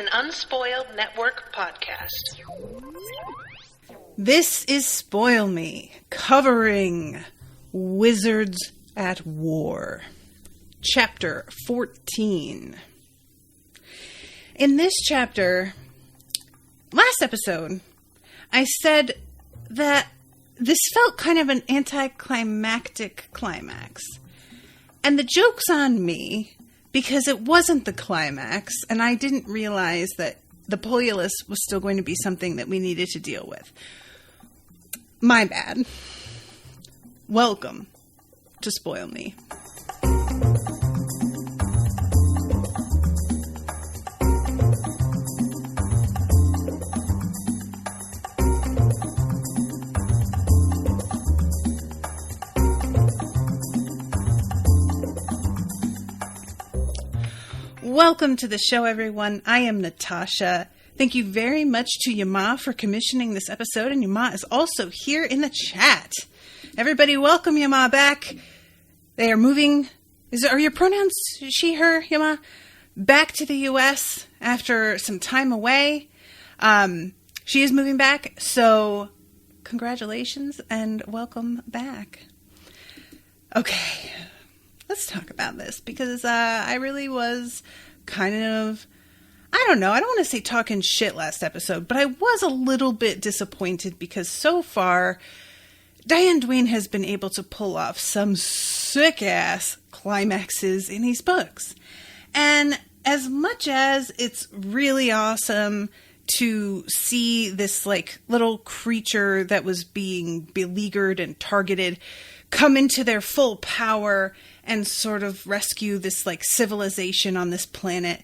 an Unspoiled Network podcast. This is Spoil Me, covering Wizards at War, Chapter 14. In this chapter, last episode, I said that this felt kind of an anticlimactic climax. And the joke's on me, because it wasn't the climax, and I didn't realize that the Polulus was still going to be something that we needed to deal with. My bad. Welcome to Spoil Me. Welcome to the show, everyone. I am Natasha. Thank you very much to Yama for commissioning this episode, and Yama is also here in the chat. Everybody, welcome Yama back. They are moving. Are your pronouns she, her, Yama? Back to the U.S. after some time away. She is moving back, so congratulations and welcome back. Okay. Let's talk about this, because I really was kind of, I don't want to say talking shit last episode, but I was a little bit disappointed because so far, Diane Duane has been able to pull off some sick-ass climaxes in these books. And as much as it's really awesome to see this, like, little creature that was being beleaguered and targeted come into their full power and sort of rescue this, like, civilization on this planet,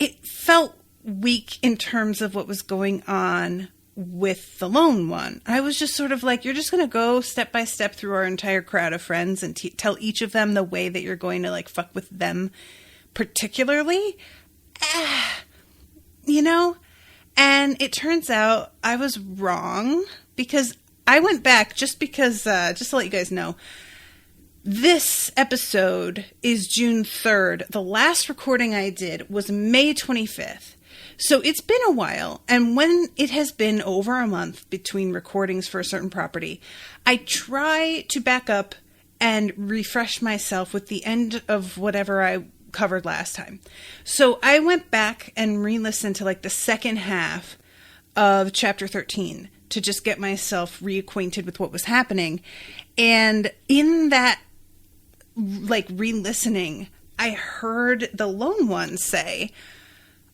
it felt weak in terms of what was going on with the Lone One. I was just sort of like, you're just going to go step by step through our entire crowd of friends and tell each of them the way that you're going to, like, fuck with them particularly? And it turns out I was wrong, because I went back just to let you guys know, this episode is June 3rd. The last recording I did was May 25th. So it's been a while. And when it has been over a month between recordings for a certain property, I try to back up and refresh myself with the end of whatever I covered last time. So I went back and re-listened to, like, the second half of chapter 13 to just get myself reacquainted with what was happening. And in that, like, re-listening, I heard the Lone One say,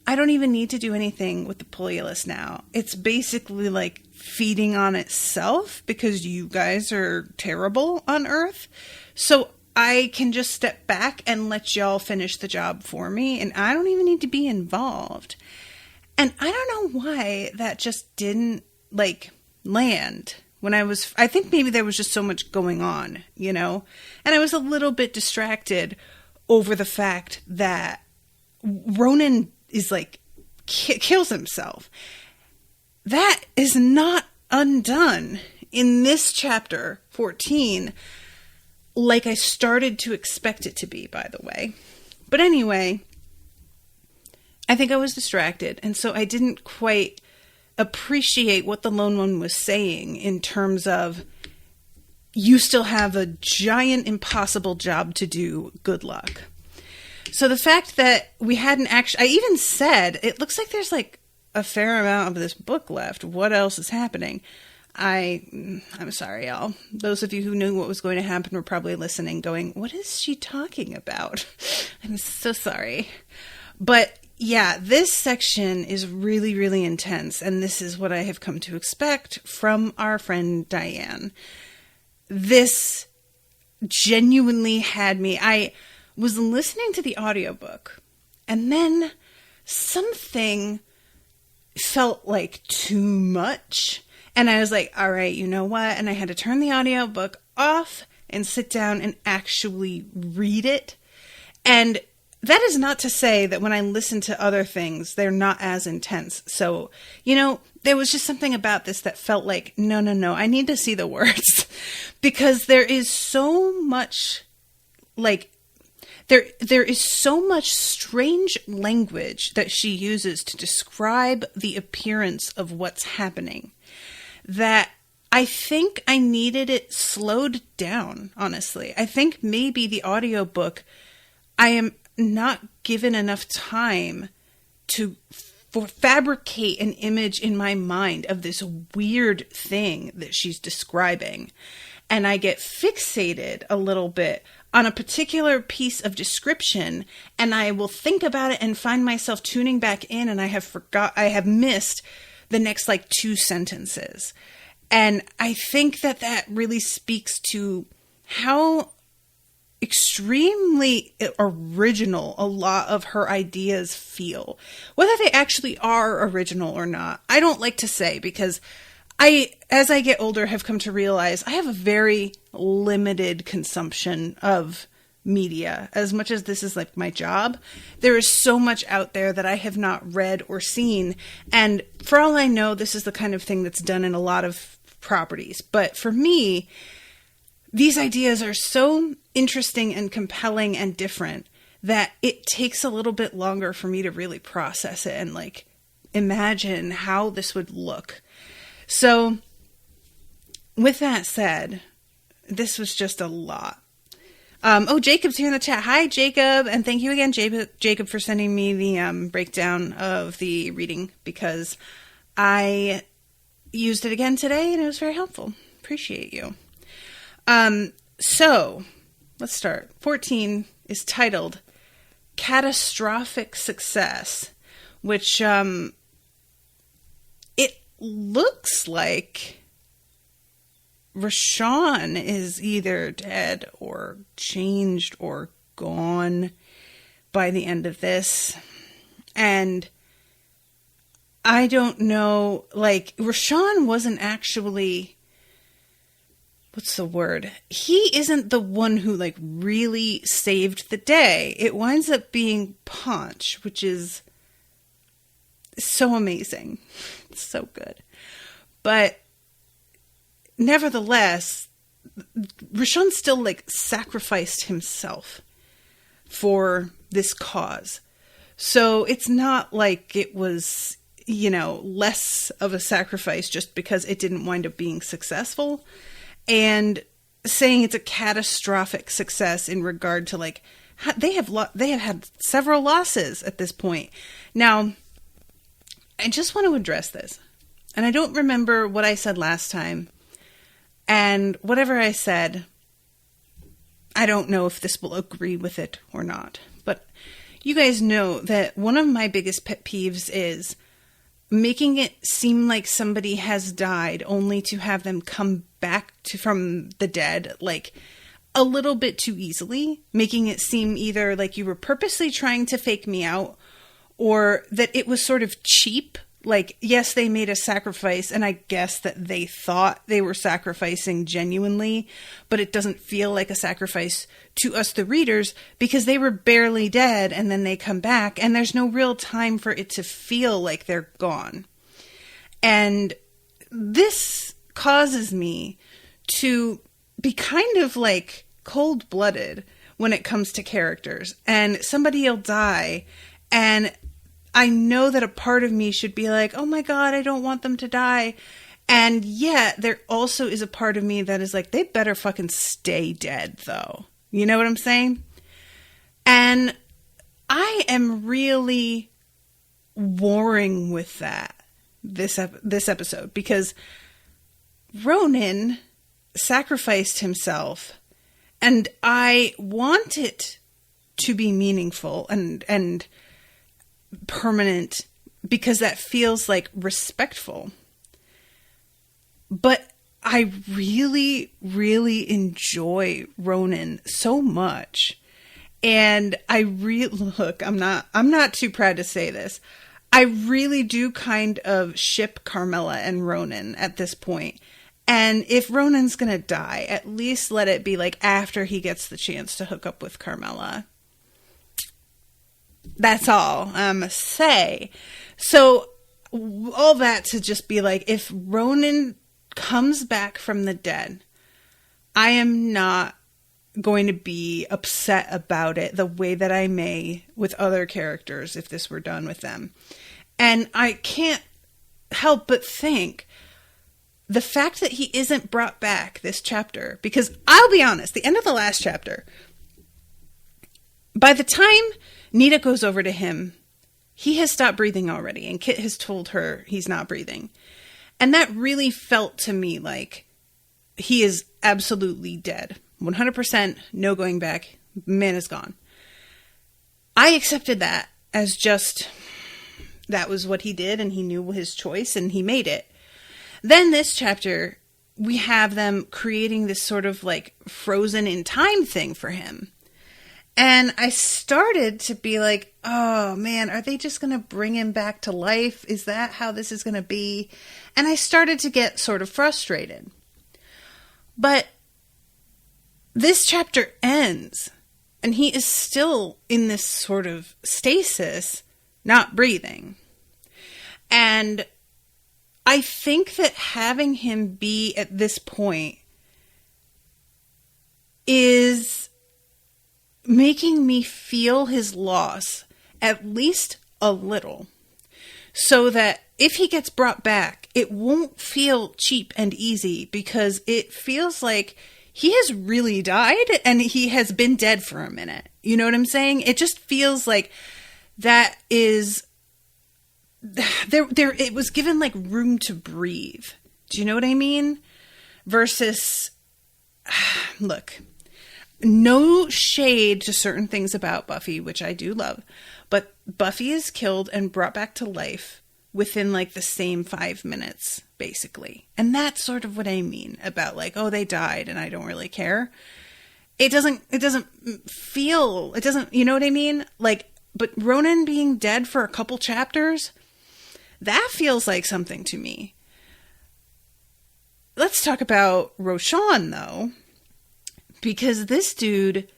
I don't even need to do anything with the Polulus now. It's basically, like, feeding on itself because you guys are terrible on Earth. So I can just step back and let y'all finish the job for me, and I don't even need to be involved. And I don't know why that just didn't, like, land when I think maybe there was just so much going on, and I was a little bit distracted over the fact that Ronan is, like, kills himself. That is not undone in this chapter 14, like I started to expect it to be, by the way. But anyway, I think I was distracted, and so I didn't quite appreciate what the Lone One was saying in terms of, you still have a giant impossible job to do. Good luck. So the fact that we hadn't actually, I even said, it looks like there's, like, a fair amount of this book left. What else is happening? I'm sorry, y'all. Those of you who knew what was going to happen were probably listening going, what is she talking about? I'm so sorry. But yeah, this section is really, really intense, and this is what I have come to expect from our friend Diane. This genuinely had me. I was listening to the audiobook, and then something felt like too much, and I was like, all right, you know what? And I had to turn the audiobook off and sit down and actually read it. And that is not to say that when I listen to other things, they're not as intense. So, there was just something about this that felt like, no, I need to see the words. Because there is so much, like, There is so much strange language that she uses to describe the appearance of what's happening that I think I needed it slowed down, honestly. I think maybe the audiobook, I am not given enough time to fabricate an image in my mind of this weird thing that she's describing. And I get fixated a little bit on a particular piece of description, and I will think about it and find myself tuning back in, and I have missed the next like 2 sentences. And I think that really speaks to how extremely original a lot of her ideas feel. Whether they actually are original or not, I don't like to say, because as I get older, have come to realize I have a very limited consumption of media. As much as this is like my job, there is so much out there that I have not read or seen. And for all I know, this is the kind of thing that's done in a lot of properties. But for me, these ideas are so interesting and compelling and different that it takes a little bit longer for me to really process it and like imagine how this would look. So with that said, this was just a lot. Jacob's here in the chat. Hi, Jacob. And thank you again, Jacob, for sending me the breakdown of the reading, because I used it again today and it was very helpful. Appreciate you. So let's start. 14 is titled Catastrophic Success, which it looks like Rashawn is either dead or changed or gone by the end of this. And I don't know, like, Rashawn wasn't actually, what's the word? He isn't the one who, like, really saved the day. It winds up being Ponch, which is so amazing. It's so good. But nevertheless, Rashawn still, like, sacrificed himself for this cause. So it's not like it was, you know, less of a sacrifice just because it didn't wind up being successful. And saying it's a catastrophic success in regard to, like, they have had several losses at this point. Now, I just want to address this. And I don't remember what I said last time. And whatever I said, I don't know if this will agree with it or not. But you guys know that one of my biggest pet peeves is making it seem like somebody has died only to have them come back from the dead, like, a little bit too easily, making it seem either like you were purposely trying to fake me out, or that it was sort of cheap. Like, yes, they made a sacrifice, and I guess that they thought they were sacrificing genuinely, but it doesn't feel like a sacrifice to us, the readers, because they were barely dead, and then they come back, and there's no real time for it to feel like they're gone. And this causes me to be kind of, like, cold-blooded when it comes to characters. And somebody will die, and I know that a part of me should be like, oh my God, I don't want them to die. And yet there also is a part of me that is like, they better fucking stay dead though. You know what I'm saying? And I am really warring with that this episode, because Ronan sacrificed himself, and I want it to be meaningful and permanent, because that feels like respectful. But I really, really enjoy Ronan so much. And I'm not too proud to say this. I really do kind of ship Carmela and Ronan at this point. And if Ronan's going to die, at least let it be like after he gets the chance to hook up with Carmela. That's all I'm going to say. So all that to just be like, if Ronan comes back from the dead, I am not going to be upset about it the way that I may with other characters if this were done with them. And I can't help but think the fact that he isn't brought back this chapter, because I'll be honest, the end of the last chapter, by the time Nita goes over to him, he has stopped breathing already, and Kit has told her he's not breathing. And that really felt to me like he is absolutely dead. 100%, no going back. Man is gone. I accepted that as just, that was what he did, and he knew his choice, and he made it. Then this chapter, we have them creating this sort of like frozen in time thing for him. And I started to be like, oh man, are they just going to bring him back to life? Is that how this is going to be? And I started to get sort of frustrated. But this chapter ends, and he is still in this sort of stasis, not breathing. And I think that having him be at this point is making me feel his loss at least a little, so that if he gets brought back, it won't feel cheap and easy, because it feels like he has really died and he has been dead for a minute. You know what I'm saying? It just feels like that is there it was given like room to breathe. Do you know what I mean? Versus, look, no shade to certain things about Buffy, which I do love, but Buffy is killed and brought back to life within like the same 5 minutes, basically. And that's sort of what I mean about like, oh, they died and I don't really care. It doesn't feel, you know what I mean? Like, but Ronan being dead for a couple chapters, that feels like something to me. Let's talk about Roshan, though, because this dude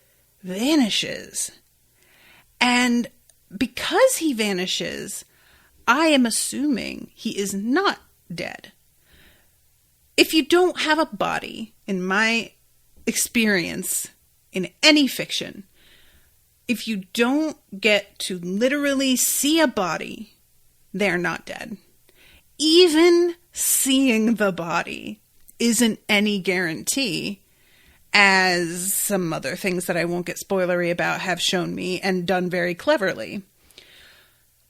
vanishes. And because he vanishes, I am assuming he is not dead. If you don't have a body, in my experience, in any fiction, if you don't get to literally see a body, they're not dead. Even seeing the body isn't any guarantee, as some other things that I won't get spoilery about have shown me and done very cleverly.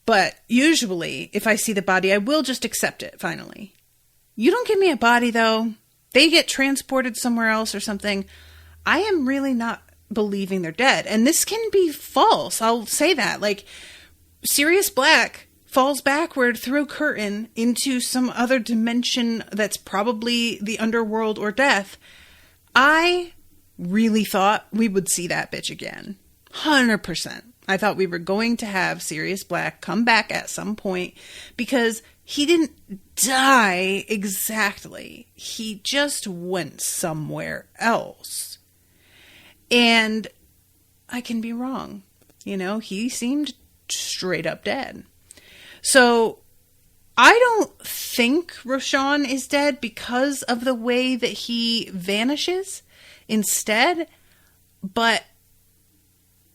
But usually, if I see the body, I will just accept it, finally. You don't give me a body, though. They get transported somewhere else or something. I am really not believing they're dead. And this can be false. I'll say that. Like, Sirius Black falls backward through a curtain into some other dimension that's probably the underworld or death. I really thought we would see that bitch again. 100%. I thought we were going to have Sirius Black come back at some point, because he didn't die exactly. He just went somewhere else. And I can be wrong. You know, he seemed straight up dead. So I don't think Roshan is dead because of the way that he vanishes instead. But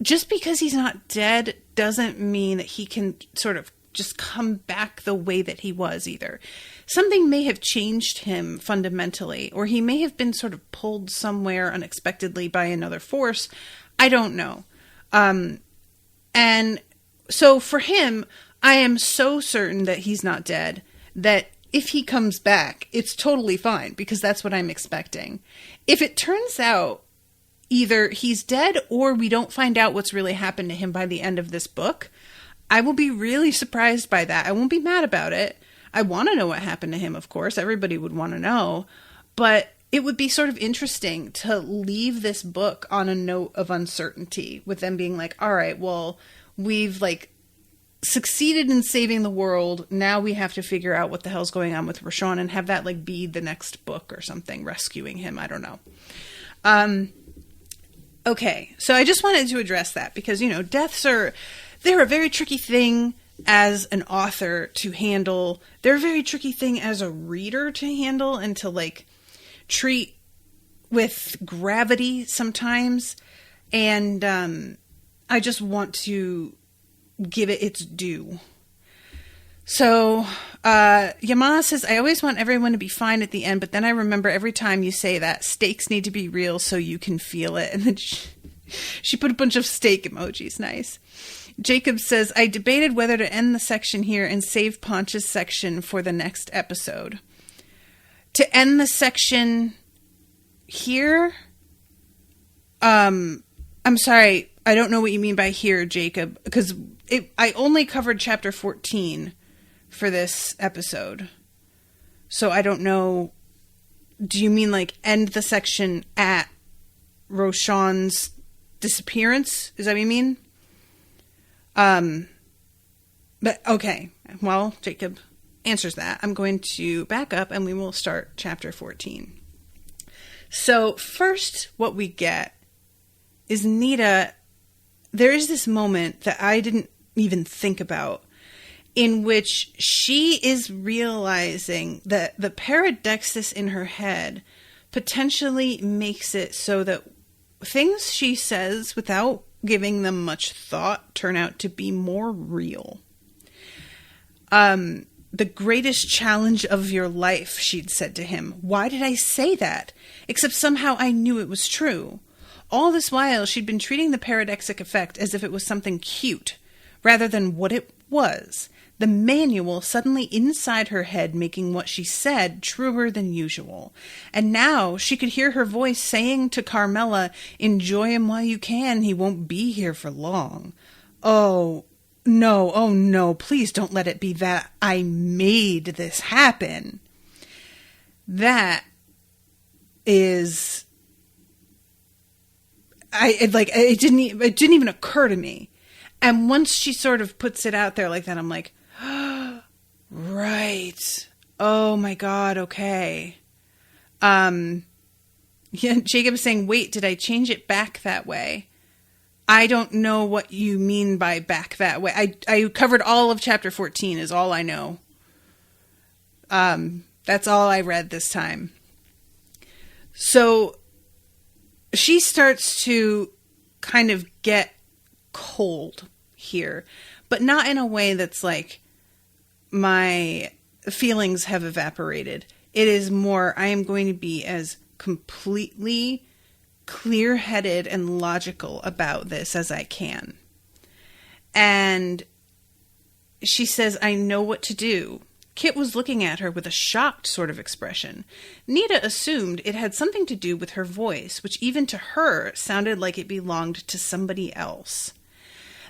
just because he's not dead doesn't mean that he can sort of just come back the way that he was either. Something may have changed him fundamentally, or he may have been sort of pulled somewhere unexpectedly by another force. I don't know. And so for him, I am so certain that he's not dead, that if he comes back, it's totally fine, because that's what I'm expecting. If it turns out either he's dead or we don't find out what's really happened to him by the end of this book, I will be really surprised by that. I won't be mad about it. I want to know what happened to him, of course. Everybody would want to know. But it would be sort of interesting to leave this book on a note of uncertainty, with them being like, all right, well, we've like succeeded in saving the world. Now we have to figure out what the hell's going on with Roshan, and have that like be the next book or something, rescuing him. I don't know. Okay, so I just wanted to address that because, you know, they're a very tricky thing as an author to handle. They're a very tricky thing as a reader to handle and to like treat with gravity sometimes, and I just want to give it its due. So Yama says, I always want everyone to be fine at the end, but then I remember every time you say that, stakes need to be real so you can feel it. And then she put a bunch of steak emojis. Nice. Jacob says, I debated whether to end the section here and save Ponch's section for the next episode. To end the section here, I'm sorry, I don't know what you mean by here, Jacob, because I only covered chapter 14 for this episode. So I don't know. Do you mean like end the section at Roshan's disappearance? Is that what you mean? But okay. Well, Jacob answers that. I'm going to back up and we will start chapter 14. So first, what we get is Nita. There is this moment that I didn't even think about, in which she is realizing that the paradexis in her head potentially makes it so that things she says without giving them much thought turn out to be more real. The greatest challenge of your life, she'd said to him. Why did I say that? Except somehow I knew it was true. All this while, she'd been treating the paradexic effect as if it was something cute, rather than what it was. The manual suddenly inside her head making what she said truer than usual. And now she could hear her voice saying to Carmela, enjoy him while you can, he won't be here for long. Oh no, please don't let it be that I made this happen. That is... It didn't even occur to me. And once she sort of puts it out there like that, I'm like, oh, right. Oh my God. Okay. Yeah, Jacob is saying, wait, did I change it back that way? I don't know what you mean by back that way. I covered all of chapter 14 is all I know. That's all I read this time. So she starts to kind of get cold here, but not in a way that's like my feelings have evaporated. It is more, I am going to be as completely clear-headed and logical about this as I can. And she says, I know what to do. Kit was looking at her with a shocked sort of expression. Nita assumed it had something to do with her voice, which even to her sounded like it belonged to somebody else.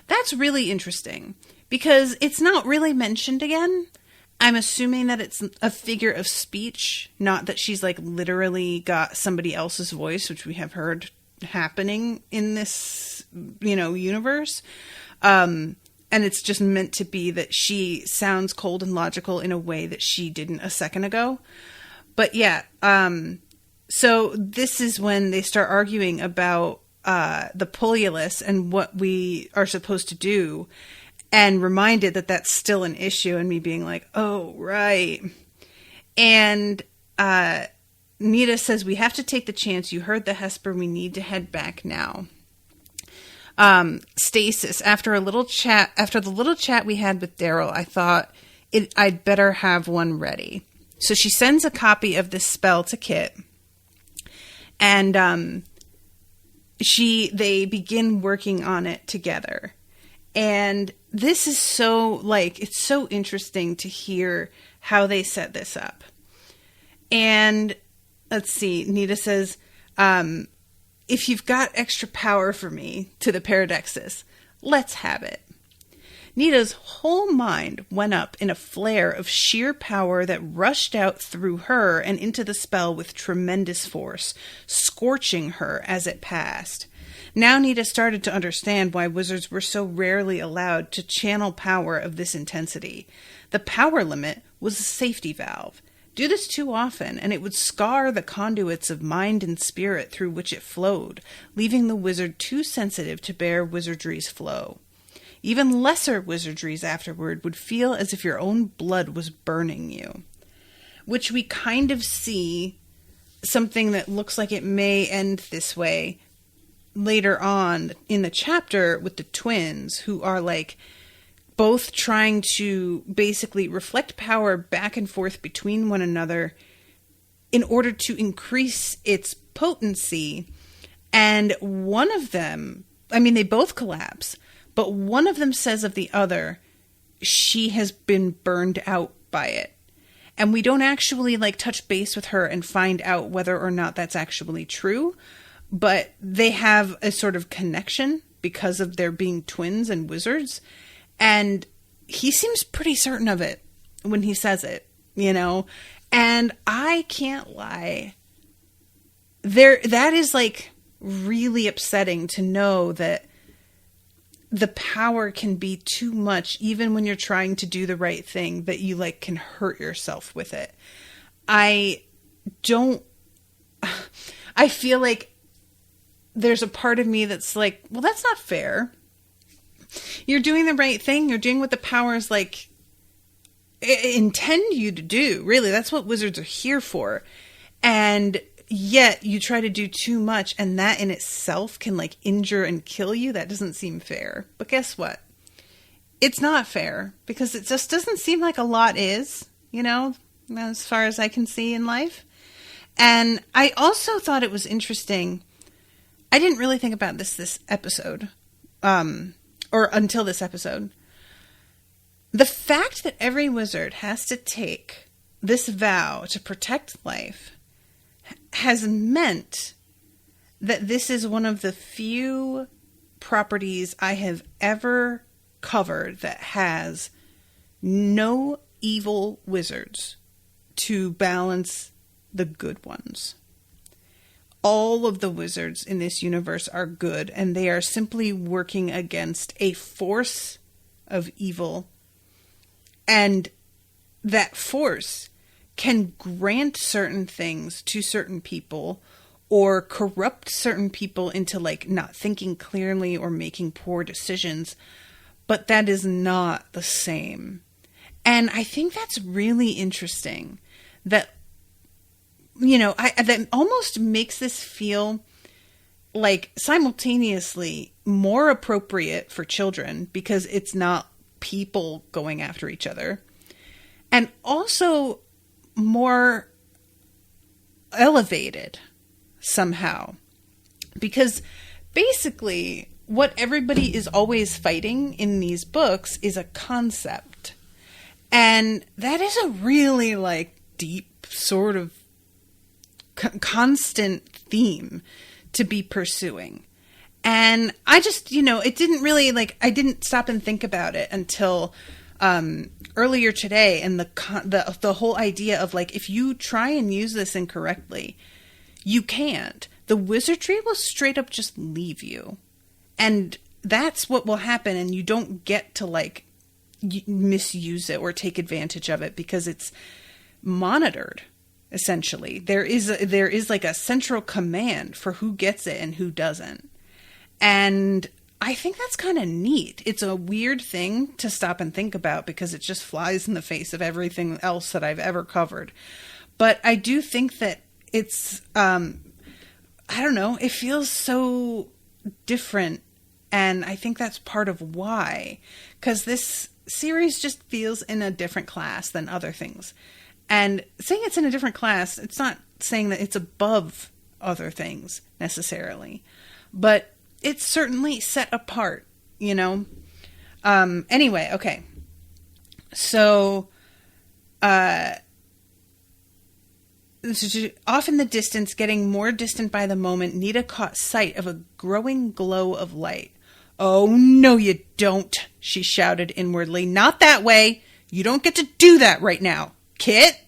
That's really interesting, because it's not really mentioned again. I'm assuming that it's a figure of speech, not that she's like literally got somebody else's voice, which we have heard happening in this, universe. And it's just meant to be that she sounds cold and logical in a way that she didn't a second ago. But yeah, so this is when they start arguing about the Polulus and what we are supposed to do, and reminded that that's still an issue, and me being like, oh, right. And Nita says, we have to take the chance. You heard the Hesper. We need to head back now. Stasis. After the little chat we had with Daryl, I thought I'd better have one ready. So she sends a copy of this spell to Kit, and they begin working on it together. And this is it's so interesting to hear how they set this up. And let's see, Nita says, if you've got extra power for me, to the Paradexis, let's have it. Nita's whole mind went up in a flare of sheer power that rushed out through her and into the spell with tremendous force, scorching her as it passed. Now Nita started to understand why wizards were so rarely allowed to channel power of this intensity. The power limit was a safety valve. Do this too often, and it would scar the conduits of mind and spirit through which it flowed, leaving the wizard too sensitive to bear wizardry's flow. Even lesser wizardries afterward would feel as if your own blood was burning you. Which we kind of see something that looks like it may end this way later on in the chapter with the twins, who are like both trying to basically reflect power back and forth between one another in order to increase its potency. And one of them, I mean, they both collapse, but one of them says of the other, she has been burned out by it. And we don't actually like touch base with her and find out whether or not that's actually true, but they have a sort of connection because of their being twins and wizards. And he seems pretty certain of it when he says it, you know? And I can't lie. That is like really upsetting to know that the power can be too much, even when you're trying to do the right thing, that you like can hurt yourself with it. I feel like there's a part of me that's like, well, that's not fair. You're doing the right thing. You're doing what the powers like intend you to do. Really, that's what wizards are here for. And yet you try to do too much, and that in itself can like injure and kill you. That doesn't seem fair. But guess what? It's not fair, because it just doesn't seem like a lot is, you know, as far as I can see in life. And I also thought it was interesting. I didn't really think about this episode, or until this episode. The fact that every wizard has to take this vow to protect life has meant that this is one of the few properties I have ever covered that has no evil wizards to balance the good ones. All of the wizards in this universe are good, and they are simply working against a force of evil. And that force can grant certain things to certain people, or corrupt certain people into like not thinking clearly or making poor decisions. But that is not the same. And I think that's really interesting, that, you know, that almost makes this feel like simultaneously more appropriate for children, because it's not people going after each other, and also more elevated somehow, because basically what everybody is always fighting in these books is a concept, and that is a really like deep sort of constant theme to be pursuing. And I just, you know, it didn't really like, I didn't stop and think about it until earlier today, and the whole idea of like, if you try and use this incorrectly, you can't. The wizardry will straight up just leave you, and that's what will happen. And you don't get to like misuse it or take advantage of it, because it's monitored. Essentially, there is like a central command for who gets it and who doesn't, and I think that's kind of neat. It's a weird thing to stop and think about, because it just flies in the face of everything else that I've ever covered. But I do think that it's, I don't know, it feels so different. And I think that's part of why, because this series just feels in a different class than other things. And saying it's in a different class, it's not saying that it's above other things necessarily, but it's certainly set apart, you know? Anyway, okay. So, off in the distance, getting more distant by the moment, Nita caught sight of a growing glow of light. "Oh, no, you don't," she shouted inwardly. "Not that way. You don't get to do that right now. Kit,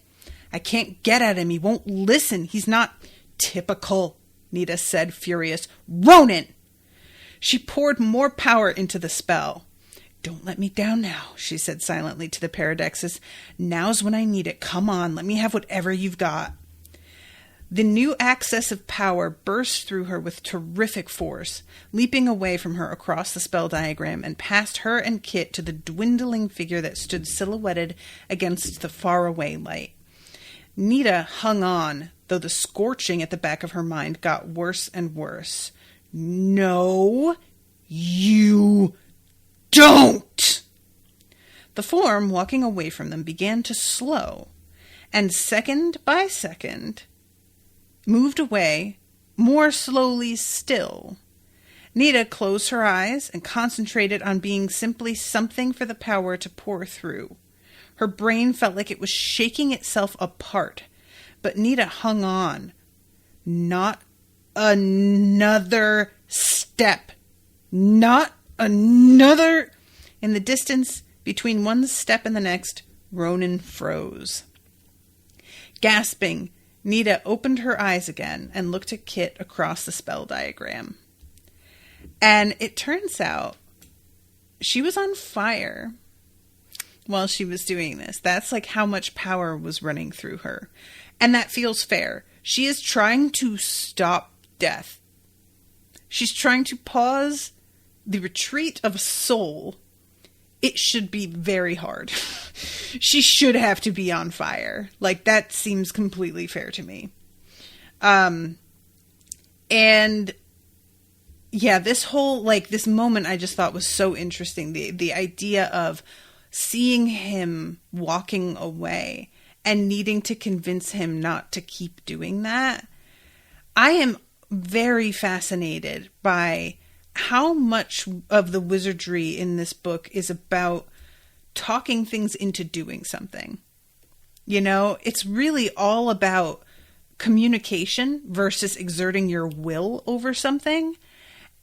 I can't get at him. He won't listen. He's not..." "Typical," Nita said, furious. "Ronan!" She poured more power into the spell. "Don't let me down now," she said silently to the Paradexes. "Now's when I need it. Come on, let me have whatever you've got." The new access of power burst through her with terrific force, leaping away from her across the spell diagram and past her and Kit to the dwindling figure that stood silhouetted against the faraway light. Nita hung on, though the scorching at the back of her mind got worse and worse. No, you don't! The form walking away from them began to slow, and second by second moved away, more slowly still. Nita closed her eyes and concentrated on being simply something for the power to pour through. Her brain felt like it was shaking itself apart, but Nita hung on. Not another step. Not another. In the distance, between one step and the next, Ronan froze. Gasping, Nita opened her eyes again and looked at Kit across the spell diagram. And it turns out she was on fire while she was doing this. That's like how much power was running through her. And that feels fair. She is trying to stop death. She's trying to pause the retreat of a soul. It should be very hard. She should have to be on fire. Like, that seems completely fair to me. And yeah, this whole, like, this moment I just thought was so interesting. The idea of seeing him walking away and needing to convince him not to keep doing that. I am very fascinated by how much of the wizardry in this book is about talking things into doing something. You know, it's really all about communication versus exerting your will over something.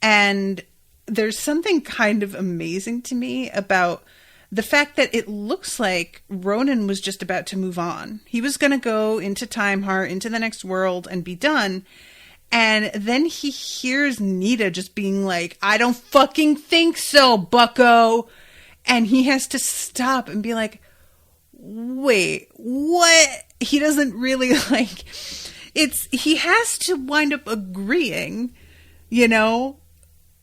And there's something kind of amazing to me about the fact that it looks like Ronan was just about to move on. He was going to go into Time Heart, into the next world, and be done. And then he hears Nita just being like, I don't fucking think so, bucko. And he has to stop and be like, wait, what? He doesn't really like, he has to wind up agreeing, you know?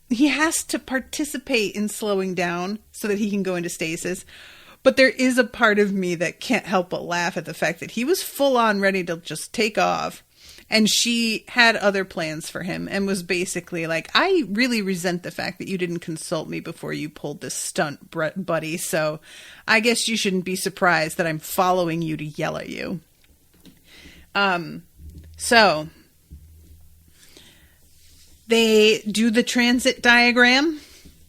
He has to participate in slowing down so that he can go into stasis. But there is a part of me that can't help but laugh at the fact that he was full on ready to just take off. And she had other plans for him and was basically like, I really resent the fact that you didn't consult me before you pulled this stunt, buddy. So I guess you shouldn't be surprised that I'm following you to yell at you. So they do the transit diagram,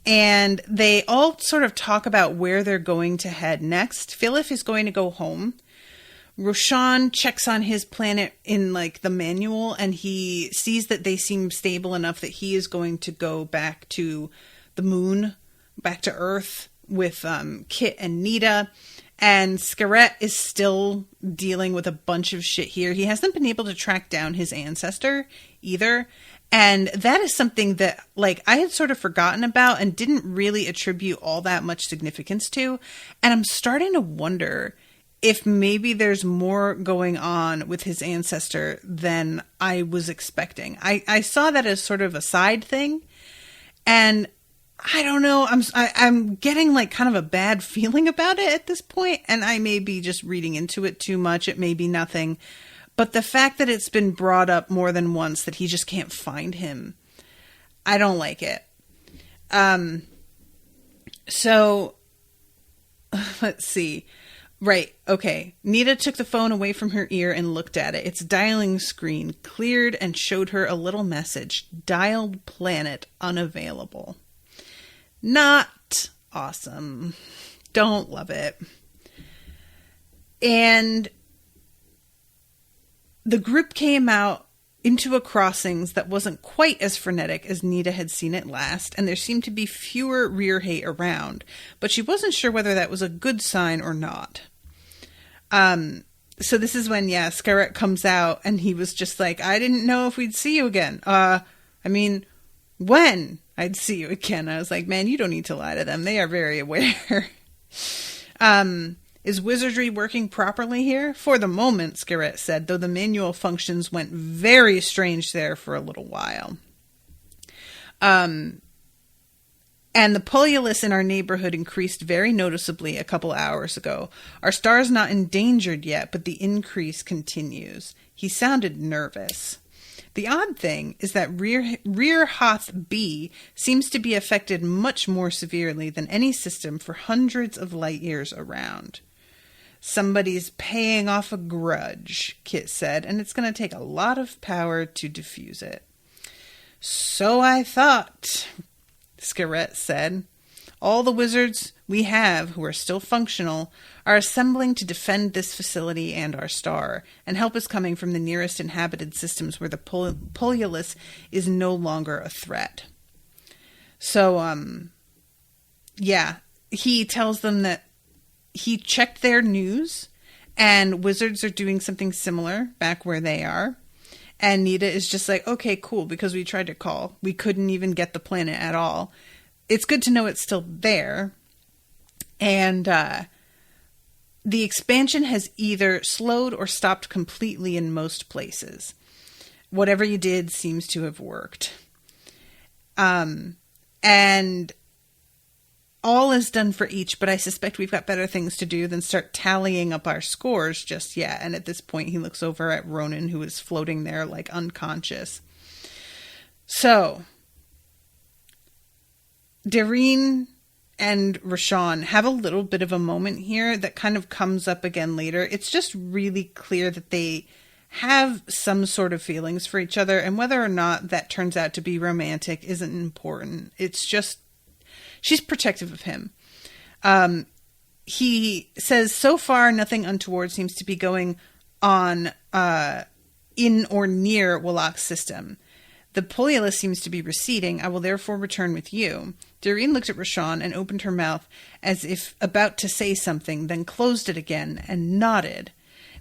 and they all sort of talk about where they're going to head next. Philip is going to go home. Roshan checks on his planet in like the manual, and he sees that they seem stable enough that he is going to go back to the moon, back to Earth with Kit and Nita. And Scarrett is still dealing with a bunch of shit here. He hasn't been able to track down his ancestor either. And that is something that, like, I had sort of forgotten about and didn't really attribute all that much significance to. And I'm starting to wonder if maybe there's more going on with his ancestor than I was expecting. I saw that as sort of a side thing. And I don't know. I'm getting like kind of a bad feeling about it at this point. And I may be just reading into it too much. It may be nothing. But the fact that it's been brought up more than once that he just can't find him, I don't like it. So, let's see. Right, okay. Nita took the phone away from her ear and looked at it. Its dialing screen cleared and showed her a little message. Dialed planet unavailable. Not awesome. Don't love it. And the group came out into a crossings that wasn't quite as frenetic as Nita had seen it last, and there seemed to be fewer rear hate around, but she wasn't sure whether that was a good sign or not. So this is when, Scarrett comes out, and he was just like, I didn't know if we'd see you again. When I'd see you again. I was like, man, you don't need to lie to them. They are very aware. Is wizardry working properly here? For the moment, Scarrett said, though the manual functions went very strange there for a little while. And the polulus in our neighborhood increased very noticeably a couple hours ago. Our star is not endangered yet, but the increase continues. He sounded nervous. The odd thing is that Rear Hoth B seems to be affected much more severely than any system for hundreds of light years around. Somebody's paying off a grudge, Kit said, and it's going to take a lot of power to diffuse it. So I thought, Scarrett said. All the wizards we have who are still functional are assembling to defend this facility and our star, and help is coming from the nearest inhabited systems where the polulus is no longer a threat. So, yeah, he tells them that he checked their news, and wizards are doing something similar back where they are. And Nita is just like, okay, cool, because we tried to call. We couldn't even get the planet at all. It's good to know it's still there. And the expansion has either slowed or stopped completely in most places. Whatever you did seems to have worked. And all is done for each, but I suspect we've got better things to do than start tallying up our scores just yet. And at this point, he looks over at Ronan, who is floating there like unconscious. So, Dareen and Rashawn have a little bit of a moment here that kind of comes up again later. It's just really clear that they have some sort of feelings for each other, and whether or not that turns out to be romantic isn't important. It's just, she's protective of him. He says, so far, nothing untoward seems to be going on in or near Wallach's system. The polulus seems to be receding. I will therefore return with you. Dareen looked at Rashawn and opened her mouth as if about to say something, then closed it again and nodded.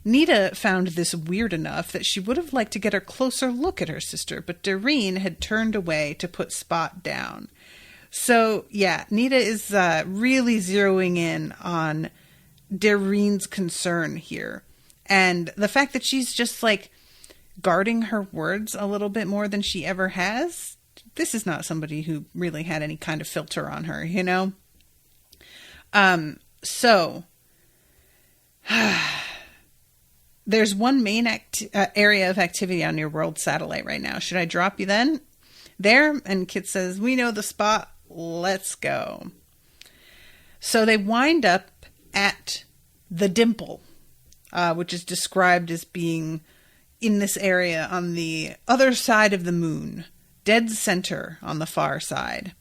Nita found this weird enough that she would have liked to get a closer look at her sister, but Dareen had turned away to put Spot down. So, yeah, Nita is really zeroing in on Dareen's concern here. And the fact that she's just, like, guarding her words a little bit more than she ever has. This is not somebody who really had any kind of filter on her, you know? So, there's one main area of activity on your world satellite right now. Should I drop you then? There? And Kit says, we know the spot. Let's go. So they wind up at the dimple, which is described as being in this area on the other side of the moon, dead center on the far side.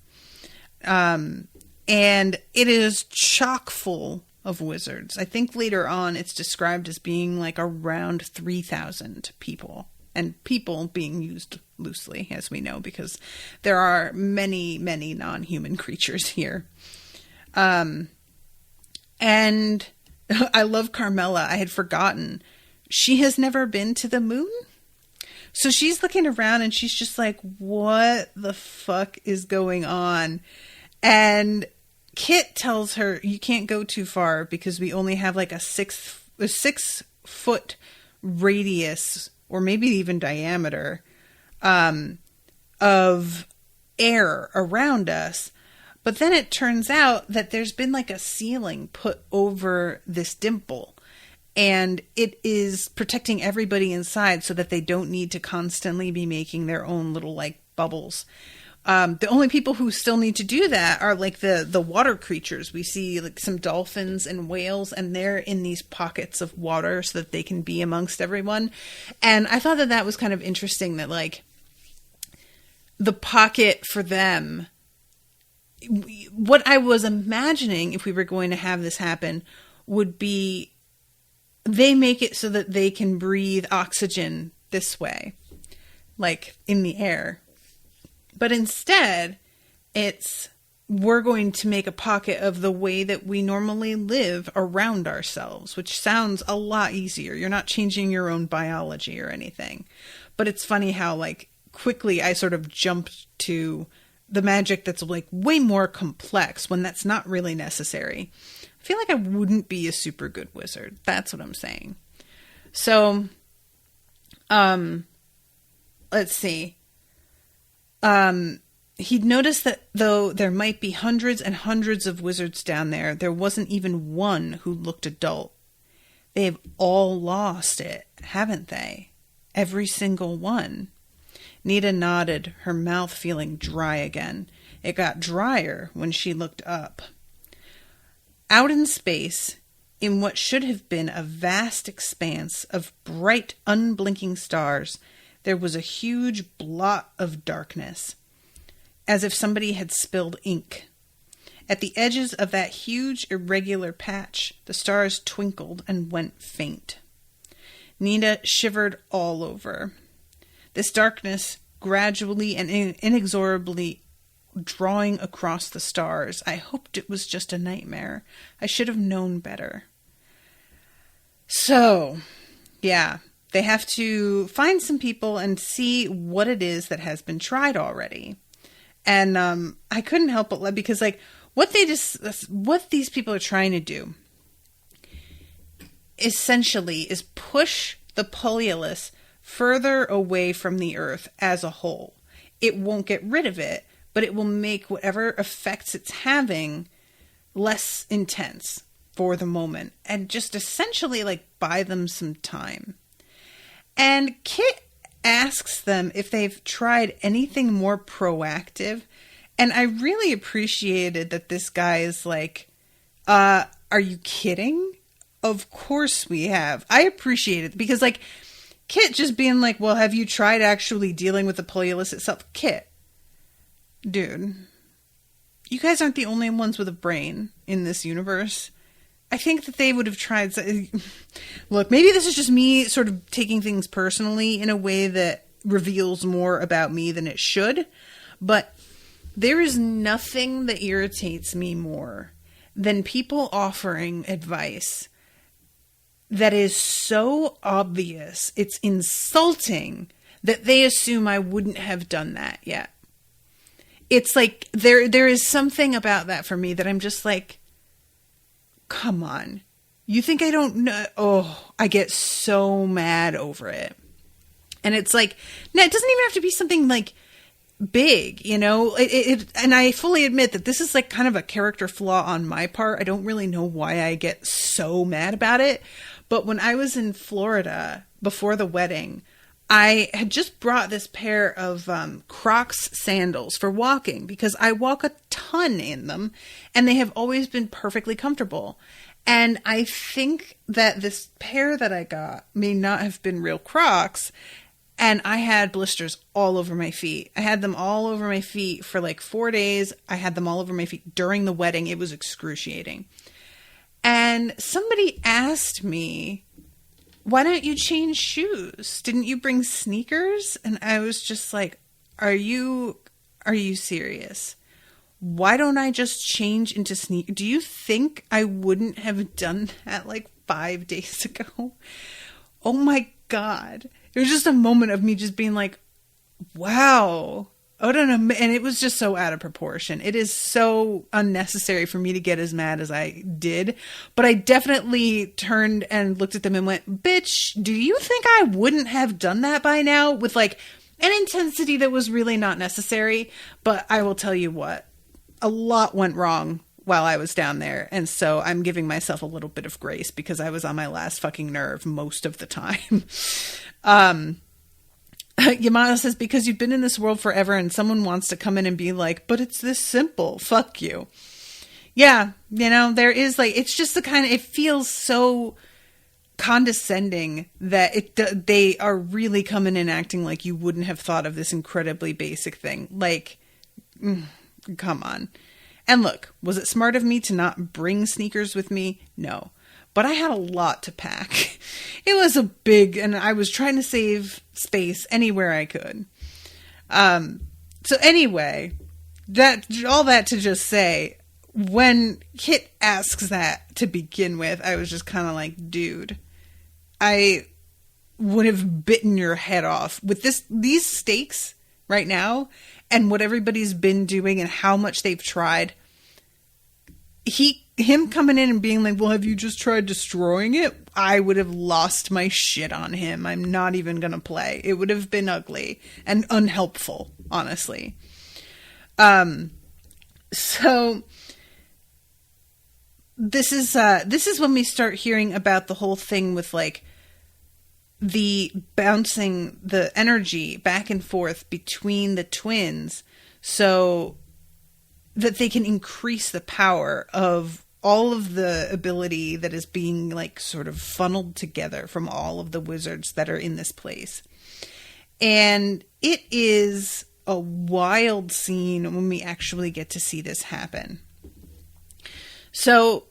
And it is chock full of wizards. I think later on it's described as being like around 3,000 people. And people being used loosely, as we know, because there are many, many non-human creatures here. And I love Carmela. I had forgotten. She has never been to the moon. So she's looking around and she's just like, what the fuck is going on? And Kit tells her, you can't go too far because we only have like a 6 foot radius, or maybe even diameter, of air around us. But then it turns out that there's been like a ceiling put over this dimple, and it is protecting everybody inside so that they don't need to constantly be making their own little like bubbles. The only people who still need to do that are like the water creatures. We see like some dolphins and whales, and they're in these pockets of water so that they can be amongst everyone. And I thought that that was kind of interesting that like the pocket for them, what I was imagining if we were going to have this happen would be they make it so that they can breathe oxygen this way, like in the air. But instead, it's we're going to make a pocket of the way that we normally live around ourselves, which sounds a lot easier. You're not changing your own biology or anything. But it's funny how, like, quickly I sort of jumped to the magic that's, like, way more complex when that's not really necessary. I feel like I wouldn't be a super good wizard. That's what I'm saying. So, let's see. He'd noticed that though there might be hundreds and hundreds of wizards down there, there wasn't even one who looked adult. They've all lost it, haven't they? Every single one. Nita nodded, her mouth feeling dry again. It got drier when she looked up. Out in space, in what should have been a vast expanse of bright, unblinking stars, there was a huge blot of darkness, as if somebody had spilled ink. At the edges of that huge, irregular patch, the stars twinkled and went faint. Nita shivered all over. This darkness, gradually and inexorably drawing across the stars. I hoped it was just a nightmare. I should have known better. So, yeah, they have to find some people and see what it is that has been tried already. And I couldn't help but because, like, what these people are trying to do essentially is push the Polulus further away from the Earth as a whole. It won't get rid of it, but it will make whatever effects it's having less intense for the moment, and just essentially like buy them some time. And Kit asks them if they've tried anything more proactive, and I really appreciated that this guy is like, are you kidding? Of course we have. I appreciate it because, like, Kit just being like, well, have you tried actually dealing with the Polulus itself? Kit, dude, you guys aren't the only ones with a brain in this universe. I think that they would have tried. Look, maybe this is just me sort of taking things personally in a way that reveals more about me than it should. But there is nothing that irritates me more than people offering advice that is so obvious, it's insulting, that they assume I wouldn't have done that yet. It's like, there is something about that for me that I'm just like, come on. You think I don't know? Oh, I get so mad over it. And it's like, no, it doesn't even have to be something like big, you know? And I fully admit that this is like kind of a character flaw on my part. I don't really know why I get so mad about it. But when I was in Florida before the wedding, I had just brought this pair of Crocs sandals for walking because I walk a ton in them and they have always been perfectly comfortable. And I think that this pair that I got may not have been real Crocs, and I had blisters all over my feet. I had them all over my feet for like 4 days. I had them all over my feet during the wedding. It was excruciating. And somebody asked me, why don't you change shoes? Didn't you bring sneakers? And I was just like, are you serious? Why don't I just change into sneakers? Do you think I wouldn't have done that like 5 days ago? Oh my God. It was just a moment of me just being like, wow. Oh, no, no. And it was just so out of proportion. It is so unnecessary for me to get as mad as I did. But I definitely turned and looked at them and went, bitch, do you think I wouldn't have done that by now? With like an intensity that was really not necessary. But I will tell you what, a lot went wrong while I was down there. And so I'm giving myself a little bit of grace because I was on my last fucking nerve most of the time. Yama says, because you've been in this world forever and someone wants to come in and be like, but it's this simple. Fuck you. Yeah. You know, there is like, it's just the kind of, it feels so condescending that they are really coming in acting like you wouldn't have thought of this incredibly basic thing. Like, come on. And look, was it smart of me to not bring sneakers with me? No. But I had a lot to pack. It was a big, and I was trying to save space anywhere I could. So anyway, all that to just say, when Kit asks that to begin with, I was just kind of like, dude, I would have bitten your head off with these stakes right now and what everybody's been doing and how much they've tried. Him coming in and being like, well, have you just tried destroying it? I would have lost my shit on him. I'm not even going to play. It would have been ugly and unhelpful, honestly. So this is when we start hearing about the whole thing with like the bouncing the energy back and forth between the twins so that they can increase the power of all of the ability that is being like sort of funneled together from all of the wizards that are in this place. And it is a wild scene when we actually get to see this happen. So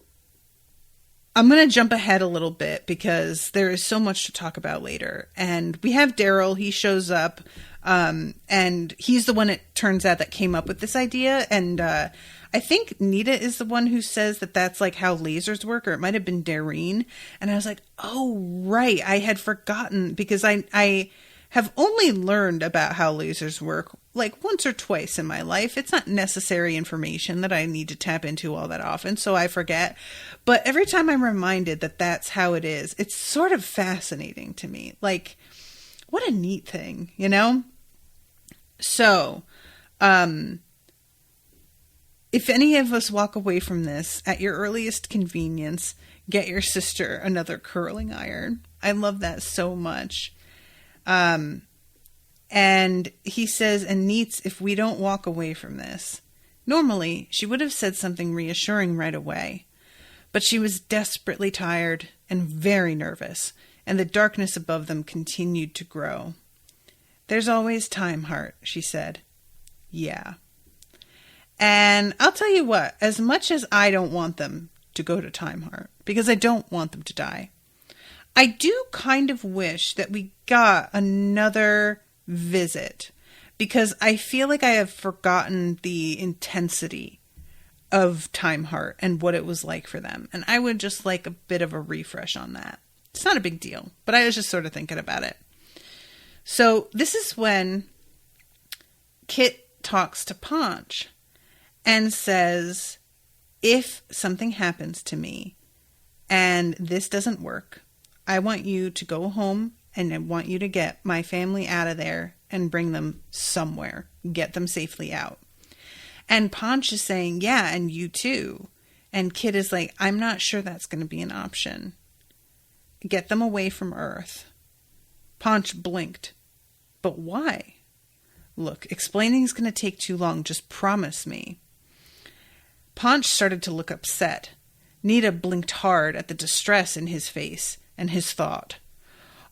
I'm going to jump ahead a little bit because there is so much to talk about later. And we have Daryl. He shows up, and he's the one, it turns out, that came up with this idea. And I think Nita is the one who says that that's like how lasers work, or it might have been Dareen. And I was like, oh, right. I had forgotten because I have only learned about how lasers work like once or twice in my life. It's not necessary information that I need to tap into all that often, so I forget. But every time I'm reminded that that's how it is, it's sort of fascinating to me. Like, what a neat thing, you know? So, if any of us walk away from this at your earliest convenience, get your sister another curling iron. I love that so much. And he says, and Neats, if we don't walk away from this. Normally, she would have said something reassuring right away. But she was desperately tired and very nervous, and the darkness above them continued to grow. There's always time, Heart, she said. Yeah. And I'll tell you what, as much as I don't want them to go to Time Heart, because I don't want them to die, I do kind of wish that we got another visit, because I feel like I have forgotten the intensity of Time Heart and what it was like for them. And I would just like a bit of a refresh on that. It's not a big deal, but I was just sort of thinking about it. So this is when Kit talks to Ponch and says, if something happens to me and this doesn't work, I want you to go home and I want you to get my family out of there and bring them somewhere. Get them safely out. And Ponch is saying, yeah, and you too. And Kit is like, I'm not sure that's going to be an option. Get them away from Earth. Ponch blinked. But why? Look, explaining is going to take too long. Just promise me. Ponch started to look upset. Nita blinked hard at the distress in his face and his thought.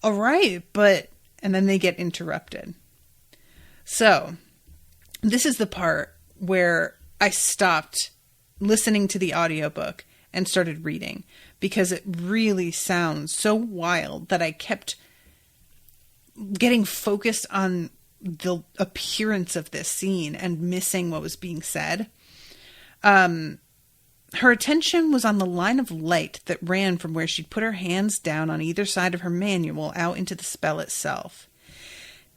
All right, but... And then they get interrupted. So, this is the part where I stopped listening to the audiobook and started reading, because it really sounds so wild that I kept getting focused on the appearance of this scene and missing what was being said. Her attention was on the line of light that ran from where she'd put her hands down on either side of her manual out into the spell itself.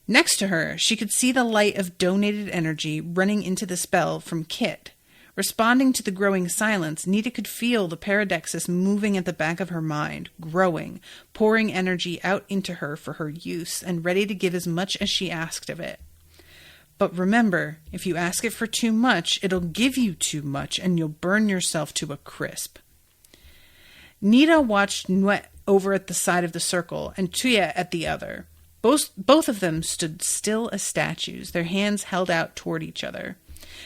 Next to her, she could see the light of donated energy running into the spell from Kit. Responding to the growing silence, Nita could feel the paradexis moving at the back of her mind, growing, pouring energy out into her for her use, and ready to give as much as she asked of it. But remember, if you ask it for too much, it'll give you too much, and you'll burn yourself to a crisp. Nita watched Nuet over at the side of the circle, and Tuya at the other. Both of them stood still as statues, their hands held out toward each other.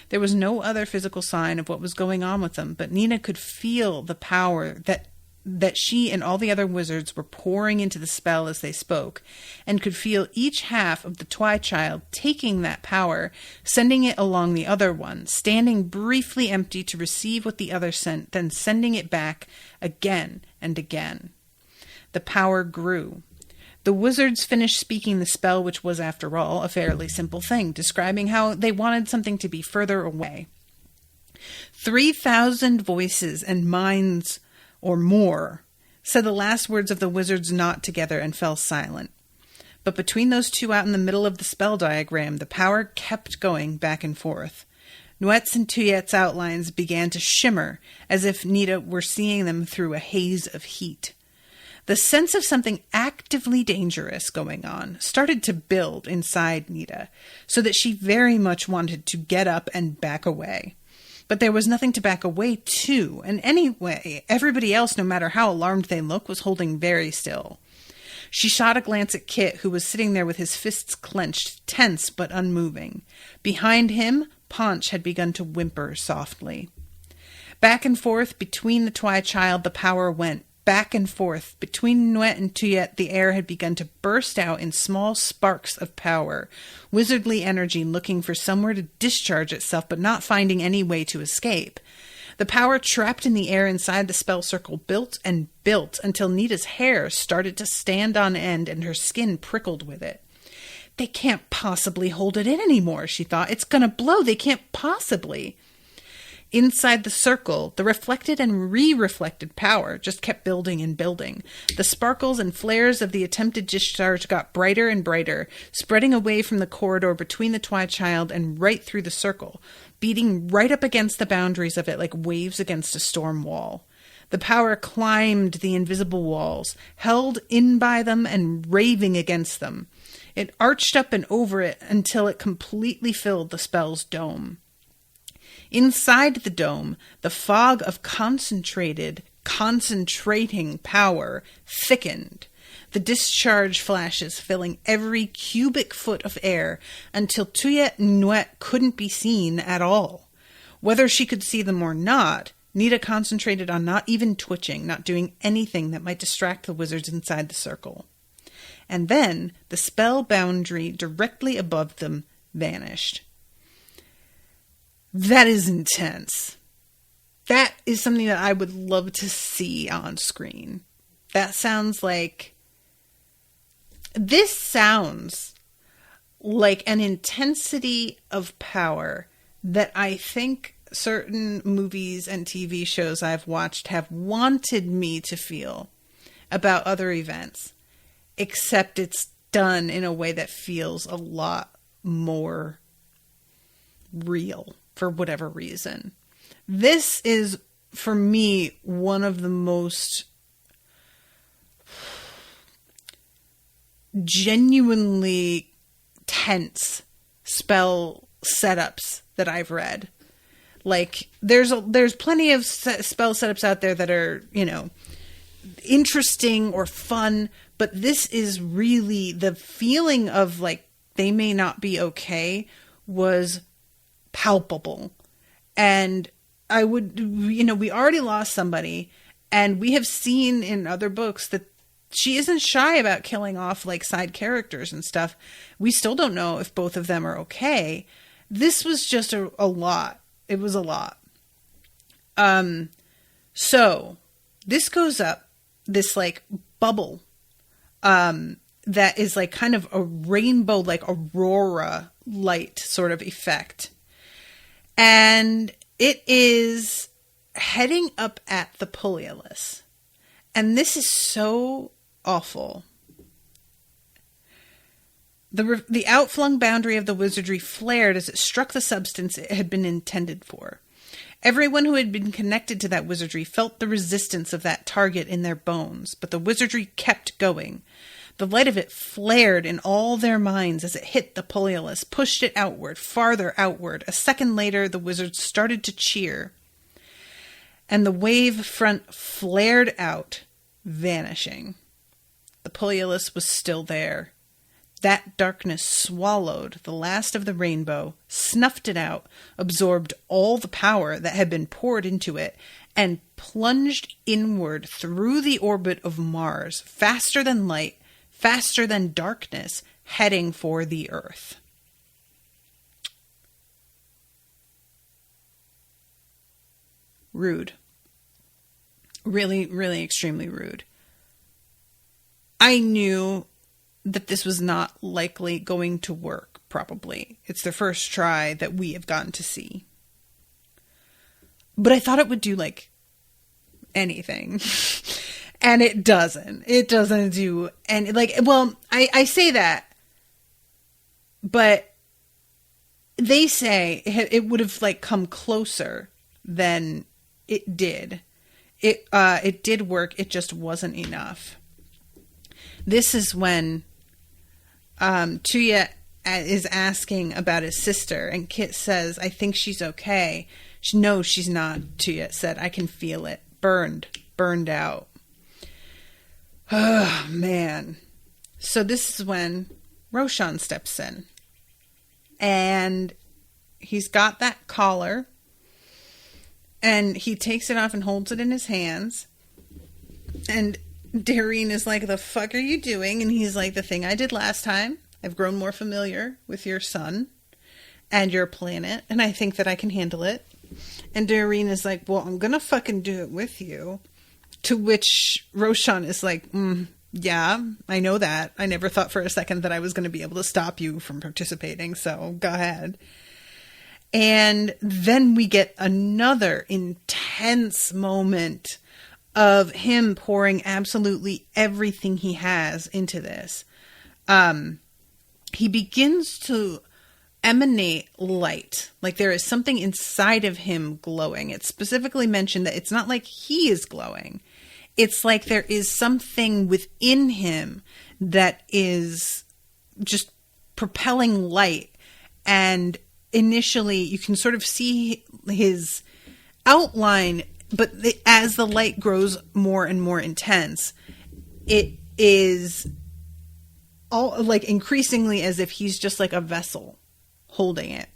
There was no other physical sign of what was going on with them, but Nina could feel the power that she and all the other wizards were pouring into the spell as they spoke, and could feel each half of the Twi-Child taking that power, sending it along the other one, standing briefly empty to receive what the other sent, then sending it back again and again. The power grew. The wizards finished speaking the spell, which was, after all, a fairly simple thing, describing how they wanted something to be further away. 3,000 voices and minds or more said the last words of the wizards' knot together and fell silent. But between those two out in the middle of the spell diagram, the power kept going back and forth. Nuet's and Tuyet's outlines began to shimmer, as if Nita were seeing them through a haze of heat. The sense of something actively dangerous going on started to build inside Nita, so that she very much wanted to get up and back away. But there was nothing to back away to, and anyway, everybody else, no matter how alarmed they looked, was holding very still. She shot a glance at Kit, who was sitting there with his fists clenched, tense but unmoving. Behind him, Ponch had begun to whimper softly. Back and forth between the Twi-Child the power went. Back and forth. Between Nuet and Tuyet, the air had begun to burst out in small sparks of power, wizardly energy looking for somewhere to discharge itself, but not finding any way to escape. The power trapped in the air inside the spell circle built and built until Nita's hair started to stand on end and her skin prickled with it. They can't possibly hold it in anymore, she thought. It's going to blow. They can't possibly. Inside the circle, the reflected and re-reflected power just kept building and building. The sparkles and flares of the attempted discharge got brighter and brighter, spreading away from the corridor between the Twi-Child and right through the circle, beating right up against the boundaries of it like waves against a storm wall. The power climbed the invisible walls, held in by them and raving against them. It arched up and over it until it completely filled the spell's dome. Inside the dome, the fog of concentrating power thickened, the discharge flashes filling every cubic foot of air until Tuyet and Nuet couldn't be seen at all. Whether she could see them or not, Nita concentrated on not even twitching, not doing anything that might distract the wizards inside the circle. And then the spell boundary directly above them vanished. That is intense. That is something that I would love to see on screen. That sounds like... This sounds like an intensity of power that I think certain movies and TV shows I've watched have wanted me to feel about other events. Except it's done in a way that feels a lot more real. For whatever reason. This is, for me, one of the most genuinely tense spell setups that I've read. Like, there's plenty of spell setups out there that are, interesting or fun, but this is really the feeling of, like, they may not be okay was palpable. And I would, we already lost somebody, and we have seen in other books that she isn't shy about killing off like side characters and stuff. We still don't know if both of them are okay. This was just a lot. It was a lot. So this goes up, this like bubble, that is like kind of a rainbow, like aurora light sort of effect. And it is heading up at the Poliolus. And this is so awful. The outflung boundary of the wizardry flared as it struck the substance it had been intended for. Everyone who had been connected to that wizardry felt the resistance of that target in their bones, but the wizardry kept going. The light of it flared in all their minds as it hit the Poliolus, pushed it outward, farther outward. A second later, the wizards started to cheer. And the wave front flared out, vanishing. The Poliolus was still there. That darkness swallowed the last of the rainbow, snuffed it out, absorbed all the power that had been poured into it, and plunged inward through the orbit of Mars, faster than light, faster than darkness, heading for the Earth. Rude. Really, really extremely rude. I knew that this was not likely going to work, probably. It's the first try that we have gotten to see. But I thought it would do, like, anything. And it doesn't. It doesn't do any, like, well, I say that, but they say it would have, like, come closer than it did. It did work. It just wasn't enough. This is when Tuya is asking about his sister, and Kit says, I think she's okay. No, she's not, Tuya said. I can feel it. Burned out. Oh, man. So this is when Roshan steps in. And he's got that collar. And he takes it off and holds it in his hands. And Dareen is like, the fuck are you doing? And he's like, the thing I did last time. I've grown more familiar with your son and your planet. And I think that I can handle it. And Dareen is like, well, I'm going to fucking do it with you. To which Roshan is like, yeah, I know that. I never thought for a second that I was going to be able to stop you from participating. So go ahead. And then we get another intense moment of him pouring absolutely everything he has into this. He begins to emanate light. Like there is something inside of him glowing. It's specifically mentioned that it's not like he is glowing. It's like there is something within him that is just propelling light. And initially you can sort of see his outline, but as the light grows more and more intense, it is all like increasingly as if he's just like a vessel holding it.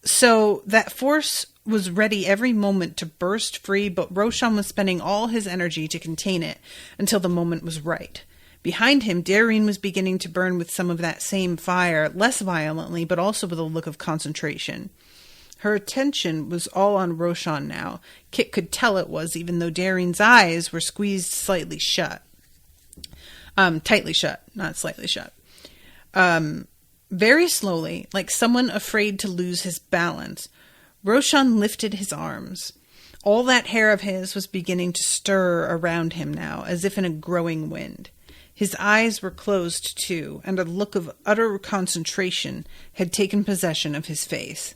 So that force was ready every moment to burst free, but Roshan was spending all his energy to contain it until the moment was right. Behind him, Dareen was beginning to burn with some of that same fire, less violently, but also with a look of concentration. Her attention was all on Roshan now. Kit could tell it was, even though Dareen's eyes were squeezed slightly shut. Tightly shut, not slightly shut. Very slowly, like someone afraid to lose his balance, Roshan lifted his arms. All that hair of his was beginning to stir around him now, as if in a growing wind. His eyes were closed too, and a look of utter concentration had taken possession of his face.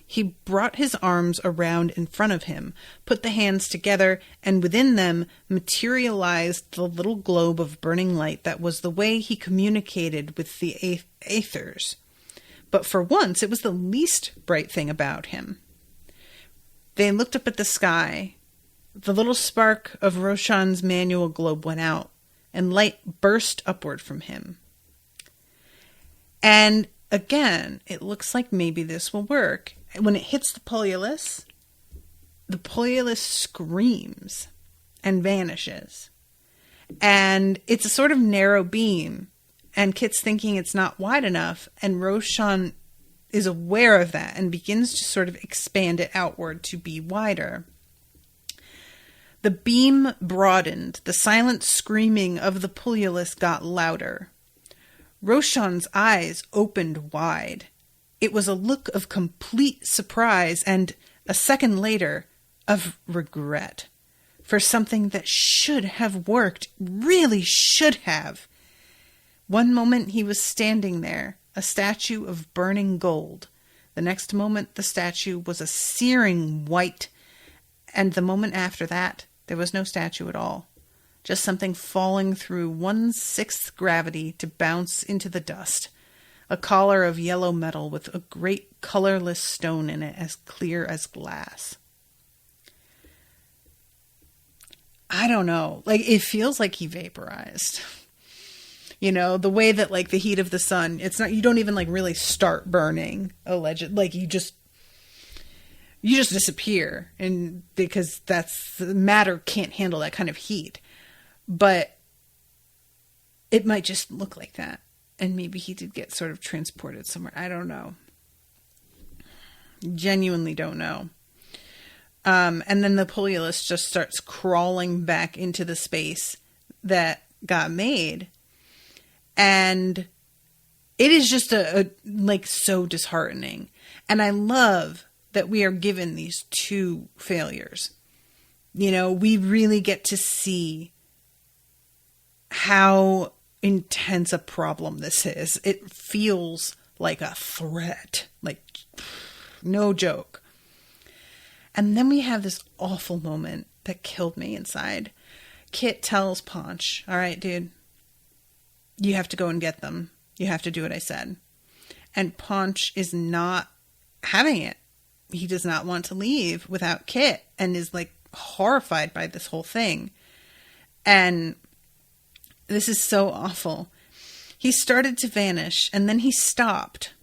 He brought his arms around in front of him, put the hands together, and within them materialized the little globe of burning light that was the way he communicated with the aethers. But for once, it was the least bright thing about him. They looked up at the sky. The little spark of Roshan's manual globe went out, and light burst upward from him. And again, it looks like maybe this will work. When it hits the Polulus screams and vanishes. And it's a sort of narrow beam. And Kit's thinking it's not wide enough. And Roshan is aware of that and begins to sort of expand it outward to be wider. The beam broadened. The silent screaming of the Polulus got louder. Roshan's eyes opened wide. It was a look of complete surprise and, a second later, of regret for something that should have worked, really should have. One moment he was standing there, a statue of burning gold. The next moment the statue was a searing white, and the moment after that there was no statue at all. Just something falling through 1/6 gravity to bounce into the dust. A collar of yellow metal with a great colorless stone in it as clear as glass. I don't know. Like, it feels like he vaporized. You know, the way that, like, the heat of the sun, it's not, you don't even, like, really start burning, alleged. Like, you just disappear. And because matter can't handle that kind of heat. But it might just look like that. And maybe he did get sort of transported somewhere. I don't know. Genuinely don't know. And then the Polulus just starts crawling back into the space that got made. And it is just like so disheartening. And I love that we are given these two failures. You know, we really get to see how intense a problem this is. It feels like a threat, like no joke. And then we have this awful moment that killed me inside. Kit tells Ponch, all right, dude, you have to go and get them. You have to do what I said. And Ponch is not having it. He does not want to leave without Kit and is like horrified by this whole thing. And this is so awful. He started to vanish and then he stopped.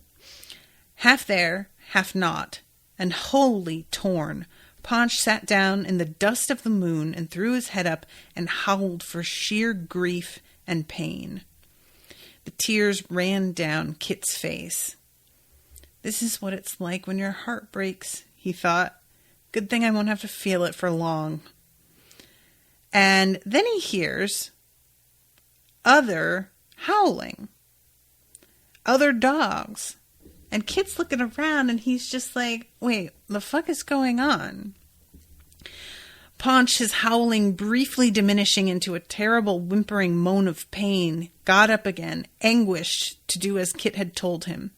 Half there, half not, and wholly torn. Ponch sat down in the dust of the moon and threw his head up and howled for sheer grief and pain. The tears ran down Kit's face. This is what it's like when your heart breaks, he thought. Good thing I won't have to feel it for long. And then he hears other howling. Other dogs. And Kit's looking around and he's just like, wait, the fuck is going on? Ponch, his howling briefly diminishing into a terrible whimpering moan of pain, got up again, anguished to do as Kit had told him.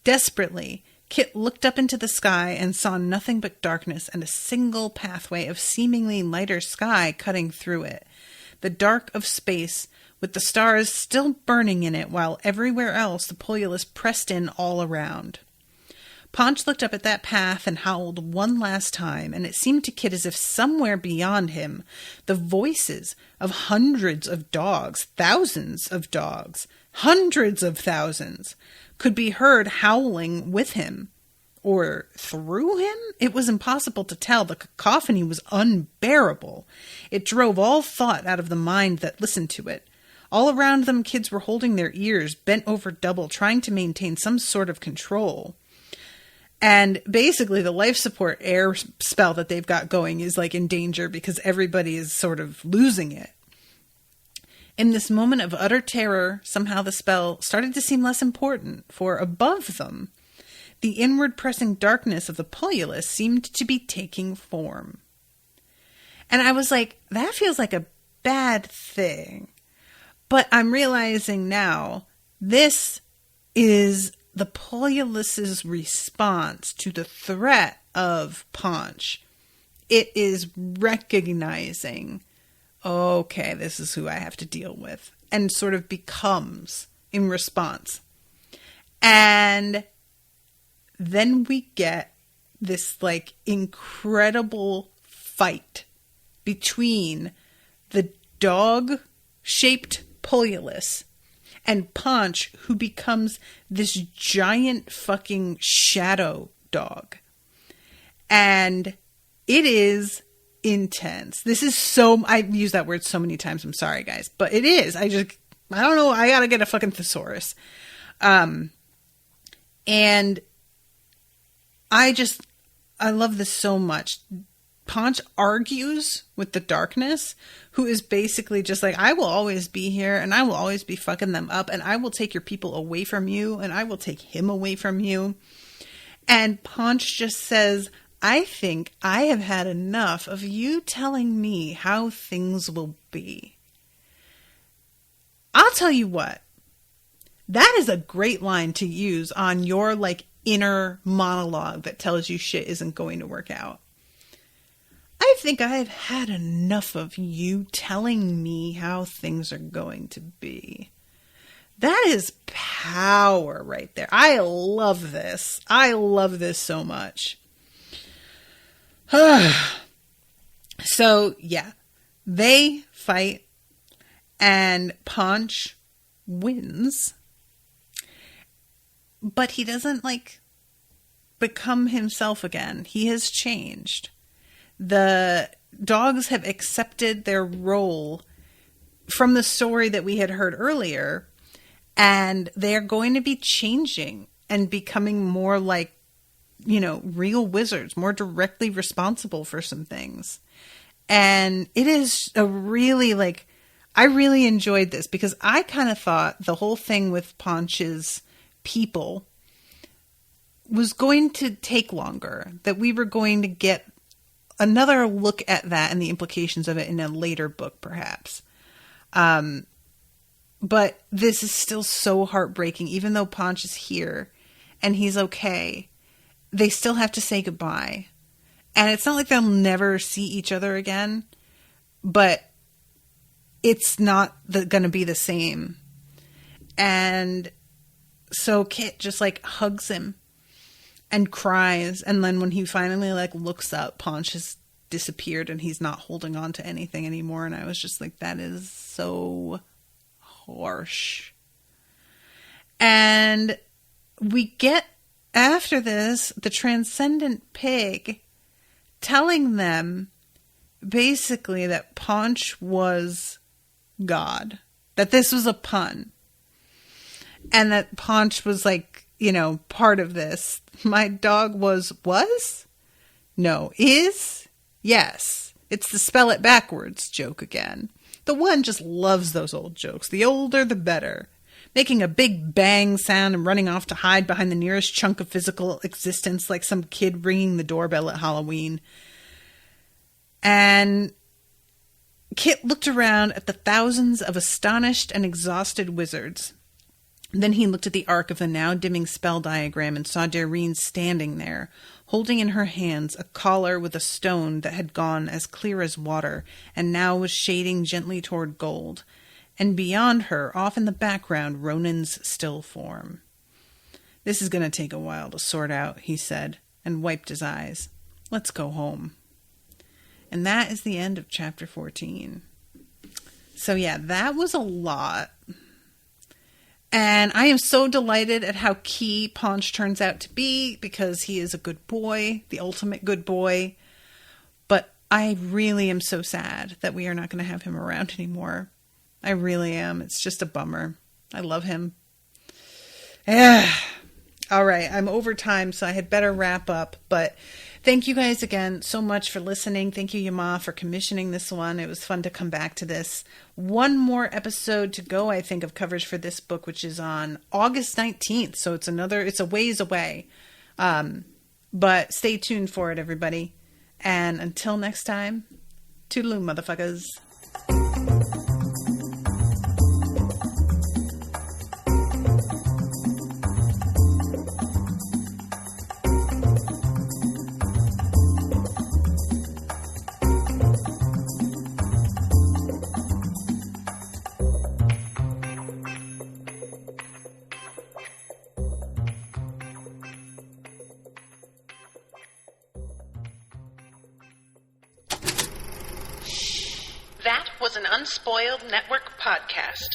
Desperately, Kit looked up into the sky and saw nothing but darkness and a single pathway of seemingly lighter sky cutting through it. The dark of space, with the stars still burning in it, while everywhere else the Polulus pressed in all around. Ponch looked up at that path and howled one last time, and it seemed to Kit as if somewhere beyond him, the voices of hundreds of dogs, thousands of dogs, hundreds of thousands, could be heard howling with him, or through him? It was impossible to tell. The cacophony was unbearable. It drove all thought out of the mind that listened to it. All around them, kids were holding their ears, bent over double, trying to maintain some sort of control. And basically, the life support air spell that they've got going is like in danger because everybody is sort of losing it. In this moment of utter terror, somehow the spell started to seem less important, for above them, the inward-pressing darkness of the Polulus seemed to be taking form. And I was like, that feels like a bad thing. But I'm realizing now, this is the Polulus's response to the threat of Ponch. It is recognizing, okay, this is who I have to deal with, and sort of becomes in response. And then we get this like incredible fight between the dog-shaped Polulus and Ponch, who becomes this giant fucking shadow dog. And it is intense. This is so... I've used that word so many times. I'm sorry, guys. But it is. I don't know. I gotta get a fucking thesaurus. And I love this so much. Ponch argues with the darkness, who is basically just like, I will always be here and I will always be fucking them up and I will take your people away from you and I will take him away from you. And Ponch just says, I think I have had enough of you telling me how things will be. I'll tell you what, that is a great line to use on your like inner monologue that tells you shit isn't going to work out. I think I have had enough of you telling me how things are going to be. That is power right there. I love this. I love this so much. So, yeah. They fight and Ponch wins. But he doesn't, like, become himself again. He has changed. The dogs have accepted their role from the story that we had heard earlier, and they're going to be changing and becoming more like, you know, real wizards, more directly responsible for some things. And it is a really, like, I really enjoyed this because I kind of thought the whole thing with Ponch's people was going to take longer, that we were going to get another look at that and the implications of it in a later book, perhaps. But this is still so heartbreaking, even though Ponch is here and he's okay. They still have to say goodbye. And it's not like they'll never see each other again, but it's not going to be the same. And so Kit just like hugs him and cries. And then when he finally like looks up, Ponch has disappeared and he's not holding on to anything anymore. And I was just like, that is so harsh. And we get, after this, the transcendent pig telling them basically that Ponch was God, that this was a pun, and that Ponch was like, you know, part of this. My dog was? No. Is? Yes. It's the spell it backwards joke again. The one just loves those old jokes. The older, the better. Making a big bang sound and running off to hide behind the nearest chunk of physical existence like some kid ringing the doorbell at Halloween. And Kit looked around at the thousands of astonished and exhausted wizards. Then he looked at the arc of the now dimming spell diagram and saw Dareen standing there, holding in her hands a collar with a stone that had gone as clear as water and now was shading gently toward gold. And beyond her, off in the background, Ronan's still form. This is going to take a while to sort out, he said, and wiped his eyes. Let's go home. And that is the end of chapter 14. So yeah, that was a lot. And I am so delighted at how key Ponch turns out to be, because he is a good boy, the ultimate good boy. But I really am so sad that we are not going to have him around anymore. I really am. It's just a bummer. I love him. All right, I'm over time, so I had better wrap up. But thank you guys again so much for listening. Thank you, Yama, for commissioning this one. It was fun to come back to this. One more episode to go, I think, of coverage for this book, which is on August 19th. So it's a ways away. But stay tuned for it, everybody. And until next time, toodaloo, motherfuckers. That was an Unspoiled Network podcast.